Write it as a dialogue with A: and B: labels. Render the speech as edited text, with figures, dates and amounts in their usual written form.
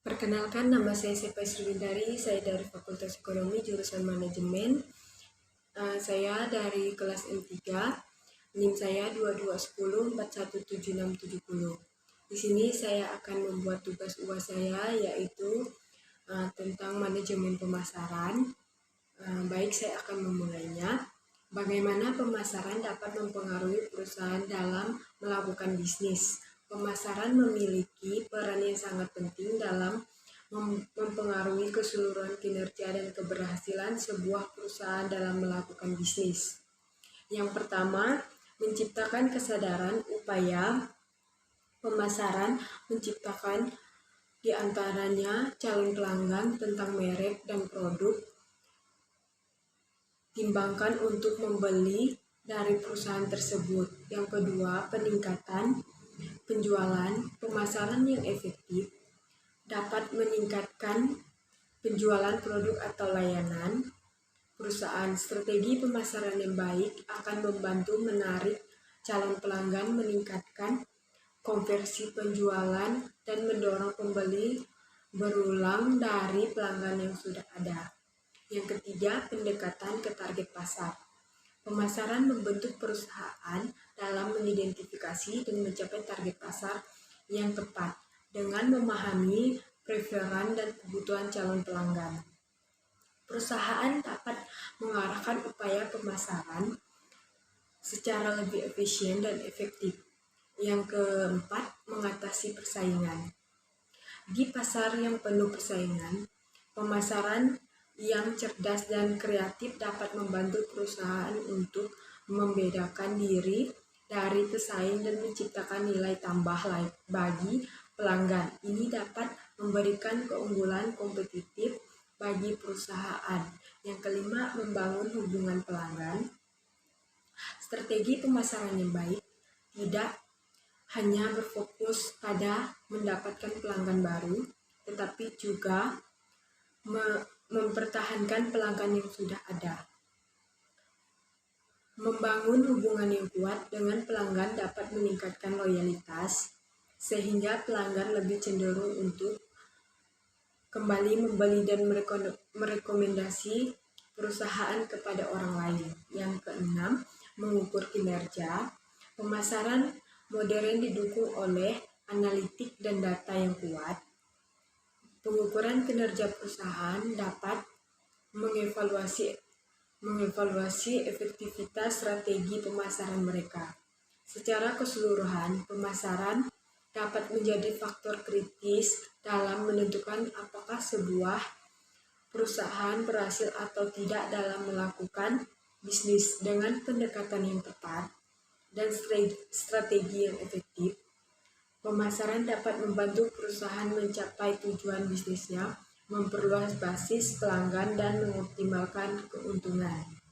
A: Perkenalkan, nama saya Sepa Sriwindari, saya dari Fakultas Ekonomi jurusan Manajemen. Saya dari kelas M3, NIM saya 2210417670. Di sini saya akan membuat tugas UAS saya, yaitu tentang manajemen pemasaran. Baik, saya akan memulainya. Bagaimana pemasaran dapat mempengaruhi perusahaan dalam melakukan bisnis? Pemasaran memiliki peran yang sangat penting dalam mempengaruhi keseluruhan kinerja dan keberhasilan sebuah perusahaan dalam melakukan bisnis. Yang pertama, menciptakan kesadaran upaya pemasaran menciptakan di antaranya calon pelanggan tentang merek dan produk timbangkan untuk membeli dari perusahaan tersebut. Yang kedua, peningkatan penjualan. Pemasaran yang efektif dapat meningkatkan penjualan produk atau layanan perusahaan. Strategi pemasaran yang baik akan membantu menarik calon pelanggan, meningkatkan konversi penjualan, dan mendorong pembeli berulang dari pelanggan yang sudah ada. Yang ketiga, pendekatan ke target pasar. Pemasaran membentuk perusahaan dalam mengidentifikasi dan mencapai target pasar yang tepat dengan memahami preferensi dan kebutuhan calon pelanggan. Perusahaan dapat mengarahkan upaya pemasaran secara lebih efisien dan efektif. Yang keempat, mengatasi persaingan. Di pasar yang penuh persaingan, pemasaran yang cerdas dan kreatif dapat membantu perusahaan untuk membedakan diri dari pesaing dan menciptakan nilai tambah bagi pelanggan. Ini dapat memberikan keunggulan kompetitif bagi perusahaan. Yang kelima, membangun hubungan pelanggan. Strategi pemasaran yang baik tidak hanya berfokus pada mendapatkan pelanggan baru, tetapi juga mempertahankan pelanggan yang sudah ada. Membangun hubungan yang kuat dengan pelanggan dapat meningkatkan loyalitas, sehingga pelanggan lebih cenderung untuk kembali membeli dan merekomendasi perusahaan kepada orang lain. Yang keenam, mengukur kinerja. Pemasaran modern didukung oleh analitik dan data yang kuat. Pengukuran kinerja perusahaan dapat mengevaluasi efektivitas strategi pemasaran mereka. Secara keseluruhan, pemasaran dapat menjadi faktor kritis dalam menentukan apakah sebuah perusahaan berhasil atau tidak dalam melakukan bisnis. Dengan pendekatan yang tepat dan strategi yang efektif, pemasaran dapat membantu perusahaan mencapai tujuan bisnisnya, memperluas basis pelanggan, dan mengoptimalkan keuntungan.